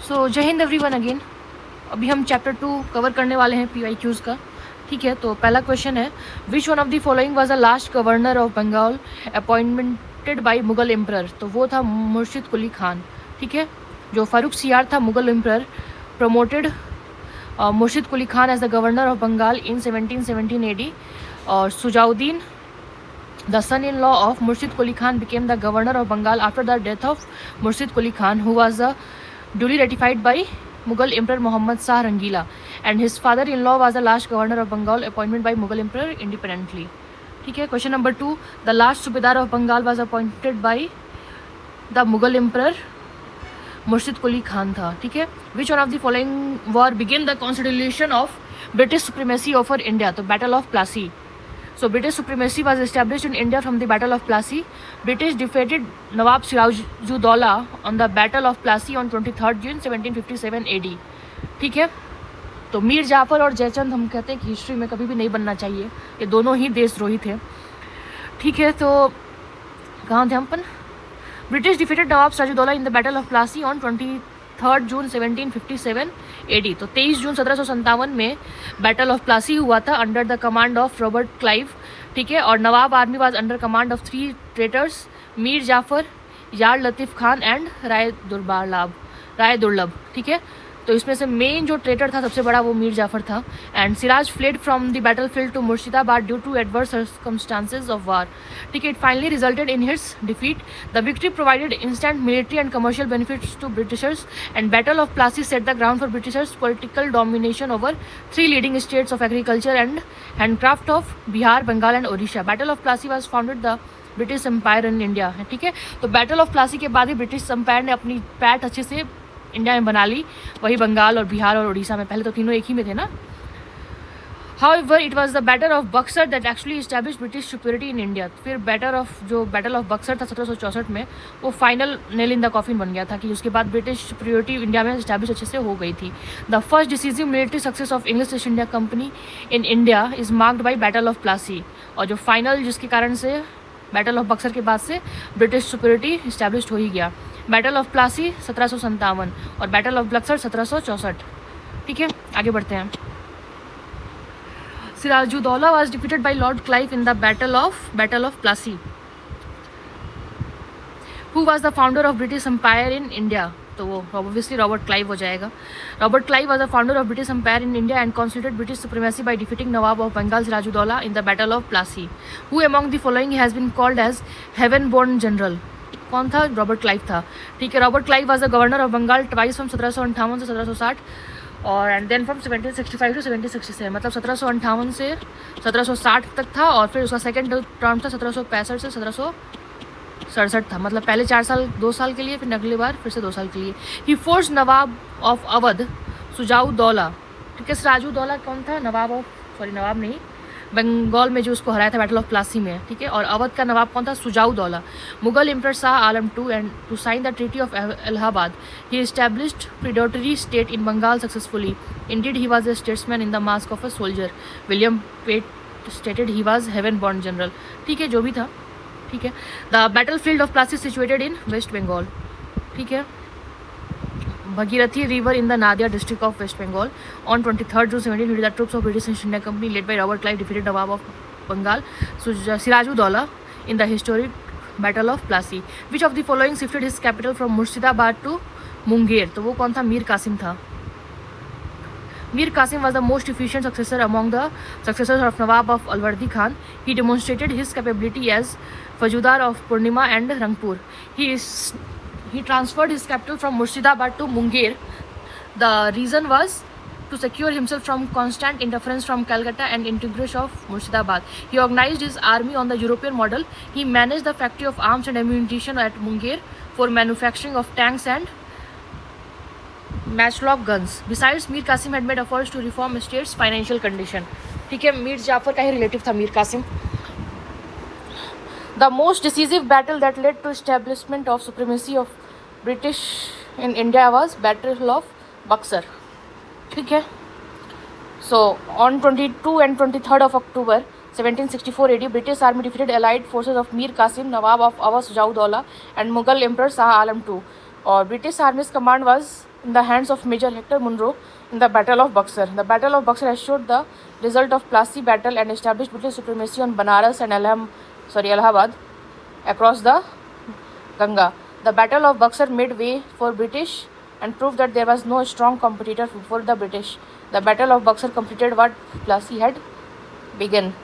सो जय Hind everyone again. अभी हम चैप्टर 2 कवर करने वाले हैं PYQs का। ठीक है, तो पहला क्वेश्चन है, which one of the following was the last governor of Bengal appointmented by Mughal emperor. तो वो था मुर्शिद कुली खान। ठीक है, जो फारूक सियार था Mughal emperor promoted Murshid Quli Khan as the governor of Bengal in 1717 AD। और Sujauddin the son-in-law of Murshid Quli Khan became the governor of Bengal after the death of Murshid Quli Khan, who was duly ratified by Mughal Emperor Muhammad Shah Rangila, and his father-in-law was the last governor of Bengal appointed by Mughal Emperor independently. ठीक है, question number 2, the last Subedar of Bengal was appointed by the Mughal Emperor मुर्शिद कुली खान था। ठीक है, which one of the following war begin the constitution of British supremacy over India. तो battle of Plassey. So British supremacy was established in India from the Battle of Plassey. British defeated Nawab Sirajudaulah on the Battle of Plassey on 23rd June 1757 AD. ठीक है, तो मीर जाफर और जयचंद हम कहते हैं कि history में कभी भी नहीं बनना चाहिए, ये दोनों ही देशद्रोही थे। ठीक है, तो कहाँ थे हम अपन? British defeated nawab Sirajuddaula in the battle of Plassey on 23rd June 1757 AD। तो 23 जून 1757 में बैटल ऑफ प्लासी हुआ था under the command of Robert Clive. ठीक है, और nawab army was under command of 3 traitors, Mir Jafar, Yar Latif Khan and राय दुर्लभ। ठीक है, तो इसमें से मेन जो ट्रेटर था सबसे बड़ा वो मीर जाफर था। And Siraj fled from the battle field to Murshidabad due to adverse circumstances of war. ठीक है, it finally resulted in his defeat. The victory provided instant military and commercial benefits to Britishers, and battle of Plassey set the ground for Britishers political domination over 3 leading states of agriculture and handcraft of Bihar, Bengal and Odisha. Battle of Plassey was founded the British empire in India. ठीक है, तो battle of Plassey के बाद ही British empire ने अपनी पैठ अच्छे से इंडिया में बना ली, वही बंगाल और बिहार और उड़ीसा में। पहले तो तीनों एक ही में थे ना। However, it was the Battle of Buxar that actually established British superiority in India। फिर बैटल ऑफ बक्सर था 1764 में, वो final nail in the coffin बन गया था कि उसके बाद ब्रिटिश सुपीरियोरिटी इंडिया में एस्टैब्लिश अच्छे से हो गई थी। The first decisive military success of English East India company in India is marked by battle of Plassey. और जो फाइनल जिसके कारण से बैटल ऑफ बक्सर के बाद से ब्रिटिश सुपीरियोरिटी इस्टेब्लिश हो ही गया। बैटल ऑफ प्लासी 1757 और बैटल ऑफ बक्सर 1764। ठीक है, आगे बढ़ते हैं। Sirajuddaulah was defeated by Lord Clive in the battle of Plassey. Who was the founder of British empire in India. तो वो ऑब्वियसली रॉबर्ट क्लाइव हो जाएगा। Robert Clive was the founder of British empire in India and constituted British supremacy by defeating nawab of Bengal Sirajuddaulah in the battle of Plassey. Who among the following has been called as heaven born general. कौन था? Robert Clive था। ठीक है, Robert Clive was the governor of Bengal twice from 1758 से 1760 और and then from 1765 to 1767। मतलब 1758 से 1760 तक था और फिर उसका सेकंड टर्म था 1765 से 1767 था। मतलब पहले 4 साल 2 साल के लिए, फिर अगली बार फिर से 2 साल के लिए। He force nawab of Awadh Shujauddaula. ठीक है, सिराजुद्दौला कौन था? नवाब नहीं, बंगाल में जो उसको हराया था बैटल ऑफ प्लासी में। ठीक है, और अवध का नवाब कौन था? Shujauddaula. Mughal emperor Shah Alam II and to sign the treaty of Allahabad he established predatory state in Bengal successfully. Indeed he was a statesman in the mask of a soldier. William Pitt stated he was heaven born general. ठीक है, जो भी था। ठीक है, the battle field of Plassey situated in west Bengal. ठीक है, Bhagirathi River in the Nadia district of West Bengal. On 23rd June 1750, the troops of British East India Company led by Robert Clive defeated Nawab of Bengal Sirajuddaulah in the historic Battle of Plassey. Which of the following shifted his capital from Murshidabad to Munger? तो वो कौन था? मीर कासिम था। Mir Qasim was the most efficient successor among the successors of Nawab of Alwardi Khan. He demonstrated his capability as Fajudar of Purnima and Rangpur. He transferred his capital from Murshidabad to Munger. The reason was to secure himself from constant interference from Calcutta and integration of Murshidabad. He organized his army on the European model. He managed the factory of arms and ammunition at Munger for manufacturing of tanks and matchlock guns. Besides, Mir Qasim had made efforts to reform state's financial condition. ठीक है, मीर जाफर का ही relative था Mir Qasim. The most decisive battle that led to establishment of supremacy of British in India was Battle of Buxar. ठीक है, so on 22 and 23rd of October 1764 AD, British army defeated allied forces of Mir Qasim, Nawab of Awas Sujaudollah and Mughal Emperor Shah Alam II और British armies command was in the hands of Major Hector Munro in the Battle of Buxar. The Battle of Buxar assured the result of Plassey battle and established British supremacy on Banaras and Allahabad across the Ganga. The Battle of Buxar made way for British and proved that there was no strong competitor for the British. The Battle of Buxar completed what Plassey had begun.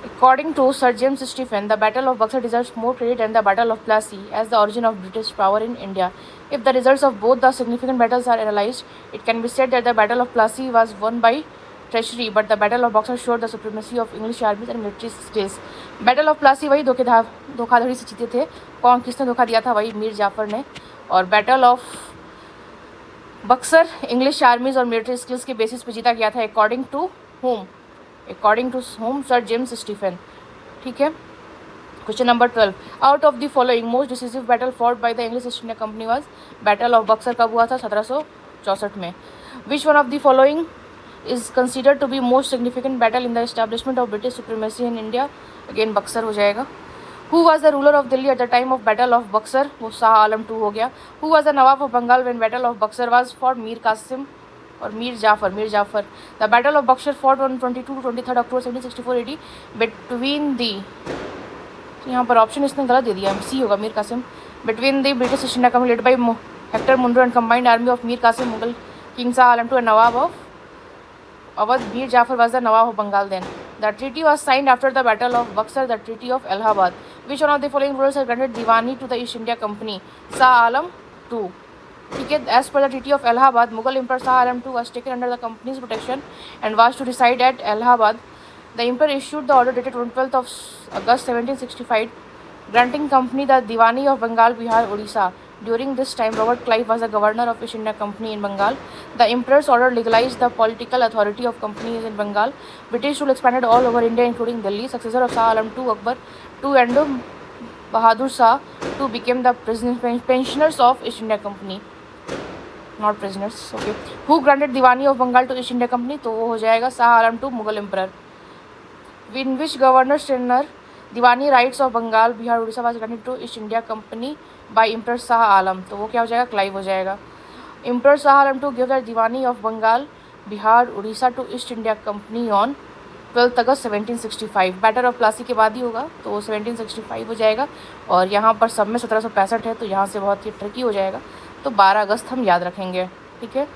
According to Sir James Stephen, the Battle of Buxar deserves more credit than the Battle of Plassey as the origin of British power in India. If the results of both the significant battles are analysed, it can be said that the Battle of Plassey was won by treachery, but the Battle of Buxar showed the supremacy of English armies and military skills. Battle of Plassey वही धोखाधड़ी से जीते थे. कौन किसने धोखा दिया था? वही मीर जाफर ने. और Battle of Buxar English armies और मिलिट्री स्किल्स के बेसिस पे जीता गया था. According to home Sir James Stephen. ठीक है. Question number 12. Out of the following most decisive battle fought by the English East India company was battle of Buxar. कब हुआ था? 1764 में. Which one of the following is considered to be most significant battle in the establishment of British supremacy in India? Again Buxar हो जाएगा. Who was the ruler of Delhi at the time of battle of Buxar? वो Shah Alam two हो गया. Who was the nawab of Bengal when battle of Buxar was for Mir Qasim और Mir Jafar. The battle of Buxar fought on 22 to 23 October 1764 AD between the, यहाँ पर option इसने गलत दे दिया, सी होगा Mir Qasim. Between the British East India company led by Hector Munro and combined army of Mir Kasim, Mughal king Shah Alam two and nawab of Awadh Mir Jafar was the nawab of Bengal then. The treaty was signed after the battle of Buxar, the treaty of Allahabad. Which one of the following rulers has granted diwani to the East India Company? Shah Alam two. ठीक है. As per the treaty of Allahabad, Mughal emperor Shah Alam to was taken under the company's protection and was to reside at Allahabad. The emperor issued the order dated 12th of August 1765 granting company the Diwani of Bengal, Bihar, Odisha. During this time, Robert Clive was the governor of East India Company in Bengal. The emperor's order legalized the political authority of companies in Bengal. British rule expanded all over India, including Delhi. Successor of Shah Alam II, Akbar II and Bahadur Shah II became the pensioners of East India Company. Not prisoners. Okay. Who granted Diwani of Bengal to East India Company? तो वो हो जाएगा Shah Alam II, Mughal emperor. In which governor's tenure Diwani rights of Bengal, Bihar, Odisha was granted to East India Company by Emperor Shah Alam? तो वो क्या हो जाएगा? Clive हो जाएगा. Emperor Shah Alam II gave the Diwani of Bengal, Bihar, Odisha to East India Company on 12th August 1765. Battle of Plassey के बाद ही होगा तो वो 1765 हो जाएगा. और यहाँ पर सब में 1765 है तो यहाँ से बहुत ही ट्रिकी हो जाएगा. तो 12 अगस्त हम याद रखेंगे. ठीक है.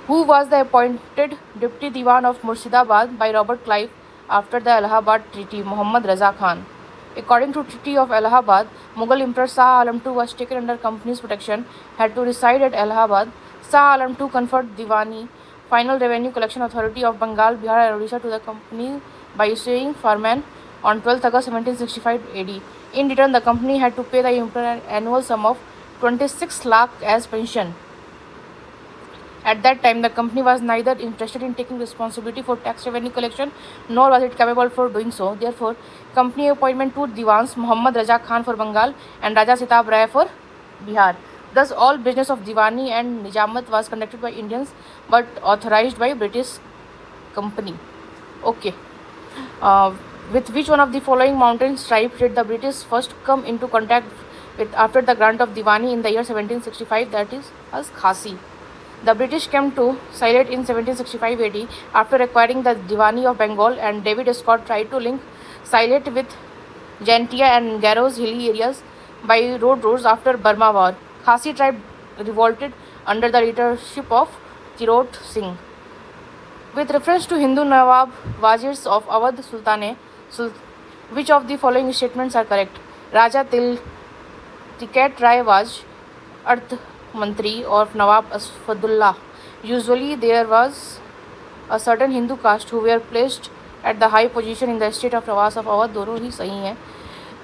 Who was the appointed deputy diwan of Murshidabad by Robert Clive after the Allahabad treaty? Mohammad Raza Khan. According to Treaty of Allahabad, Mughal Emperor Shah Alam II was taken under company's protection, had to reside at Allahabad. Shah Alam II conferred Diwani, final revenue collection authority of Bengal, Bihar and Odisha to the company by issuing Farman on 12th August 1765 AD. In return, the company had to pay the emperor an annual sum of 26 lakh as pension. At that time, the company was neither interested in taking responsibility for tax revenue collection, nor was it capable for doing so. Therefore, company appointment two Diwans, Muhammad Raja Khan for Bengal and Raja Sitab Rai for Bihar. Thus, all business of Diwani and Nijamat was conducted by Indians, but authorized by British company. Okay. With which one of the following mountain tribes did the British first come into contact with after the grant of Diwani in the year 1765? That is as Khasi. The British came to Sylhet in 1765 AD after acquiring the Diwani of Bengal, and David Scott tried to link Sylhet with Jantia and Garrow's hilly areas by roads after Burma War. Khasi tribe revolted under the leadership of Tirot Singh. With reference to Hindu Nawab Wazirs of Awadh Sultanate, which of the following statements are correct? Raja Tiket Rai was Arth Mantri of Nawab Asfadullah. Usually there was a certain Hindu caste who were placed at the high position in the state of Nawaz of Awadh. दोनों ही सही हैं.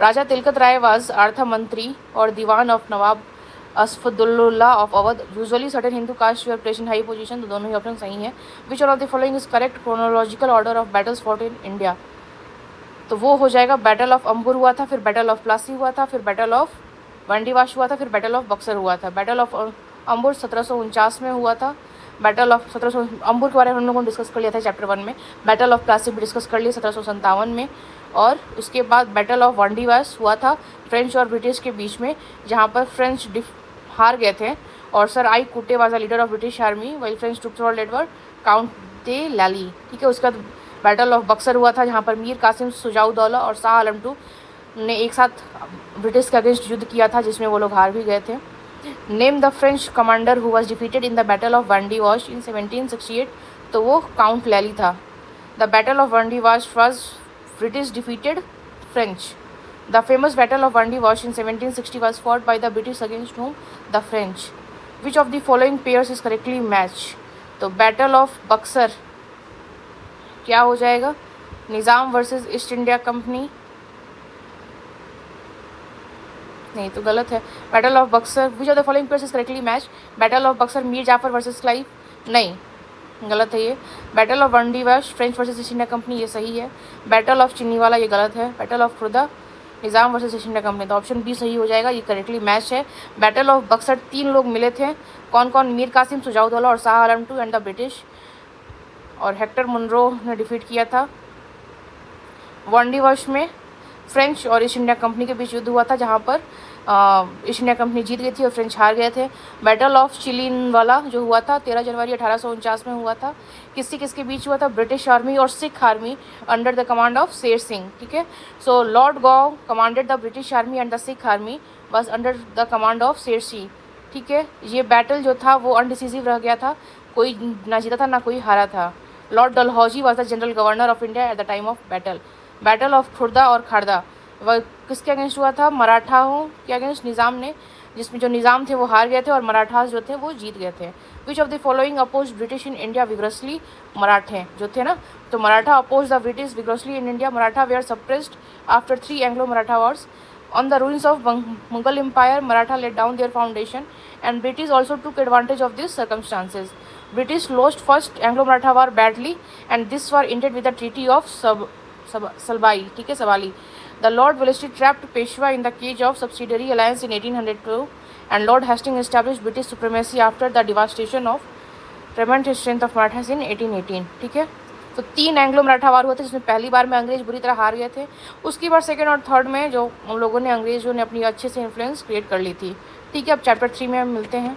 Raja Tilkat Rai was Artha Mantri or Diwan of Nawab Asfadullah of Awadh. Usually certain Hindu castes were placed in high position. तो दोनों ही option सही हैं. Which one of the following is correct chronological order of battles fought in India? तो वो हो जाएगा battle of Ambur हुआ था, फिर बैटल ऑफ प्लासी हुआ था, फिर बैटल ऑफ वंडीवाश हुआ था, फिर बैटल ऑफ बक्सर हुआ था. बैटल ऑफ अंबुर 1749 में हुआ था, बैटल ऑफ 1700 अंबुर के बारे में हम लोगों ने डिस्कस कर लिया था चैप्टर 1 में। बैटल ऑफ प्लासी भी डिस्कस कर लिया 1757 में। और उसके बाद बैटल ऑफ वांडीवास हुआ था फ्रेंच और ब्रिटिश के बीच में, जहाँ पर फ्रेंच हार गए थे और sir Eyre Coote was the leader of British army while French troops were led were count de Lally. ठीक है, उसका बैटल ऑफ बक्सर हुआ था जहाँ पर मीर कासिम सुजाउद्दौला और शाह आलम टू ने एक साथ ब्रिटिश के अगेंस्ट युद्ध किया था, जिसमें वो लोग हार भी गए थे। Name the French commander who was defeated in the battle of Wandiwash in 1768, तो वो काउंट लैली था। The battle of Wandiwash was British defeated French. The famous battle of Wandiwash in 1760 was fought by the British against whom? The French. Which of the following pairs is correctly matched? तो battle of Buxar क्या हो जाएगा? Nizam versus East India Company, नहीं तो गलत है। Battle of Buxar, which of the following pairs is correctly match? Battle of Buxar Mir Jafar versus Clive, नहीं गलत है ये। Battle of Wandiwash French versus East India Company, ये सही है। बैटल ऑफ चिन्नीवाला, ये गलत है। Battle of Khurda Nizam versus East India Company, तो ऑप्शन बी सही हो जाएगा, ये करेक्टली मैच है। बैटल ऑफ बक्सर 3 लोग मिले थे, कौन कौन? मीर कासिम, सुजाउद्दौला और Shah Alam two and the British, और हेक्टर मुनरो ने डिफीट किया था। वांडीवाश में फ्रेंच और ईस्ट इंडिया कंपनी के बीच युद्ध हुआ था, जहाँ पर ईस्ट इंडिया कंपनी जीत गई थी और फ्रेंच हार गए थे। बैटल ऑफ चिलिनवाला जो हुआ था 13 जनवरी 1849 में हुआ था, किसके बीच हुआ था? ब्रिटिश आर्मी और Sikh army under the command of Sher Singh. ठीक है, so Lord Gough commanded the British army and the Sikh army was under the command of Sher Singh. ठीक है, ये बैटल जो था वो अनडिसिसिव रह गया था, कोई ना जीता था ना कोई हारा था। Lord Dalhousie was the general governor of India at the time of battle. Battle of Khurda और खारदा वह किसके अगेंस्ट हुआ था? मराठाओं के अगेंस्ट, निज़ाम ने, जिसमें जो निज़ाम थे वो हार गए थे और मराठास जो थे वो जीत गए थे। Which of the following oppose British in India vigorously? मराठे जो थे ना, तो Maratha oppose the British vigorously in India. Maratha were suppressed after 3 Anglo Maratha wars. On the ruins of Mughal empire Maratha laid down their foundation and British also took advantage of this circumstances. British lost first Anglo Maratha war badly and this war ended with the treaty of Salbai. ठीक है, सवाली। The Lord Wellesley trapped Peshwa in the cage of subsidiary alliance in 1802 and Lord Hastings established British supremacy after the devastation of remnant strength of Marathas in 1818। ठीक है, तो 3 Anglo Maratha वार हुए थे, जिसमें पहली बार में अंग्रेज बुरी तरह हार गए थे। उसकी बार सेकेंड और थर्ड में जो उन लोगों ने अंग्रेजों ने अपनी अच्छे से इन्फ्लुएंस क्रिएट कर ली थी। ठीक है, अब चैप्टर 3 में हम मिलते हैं।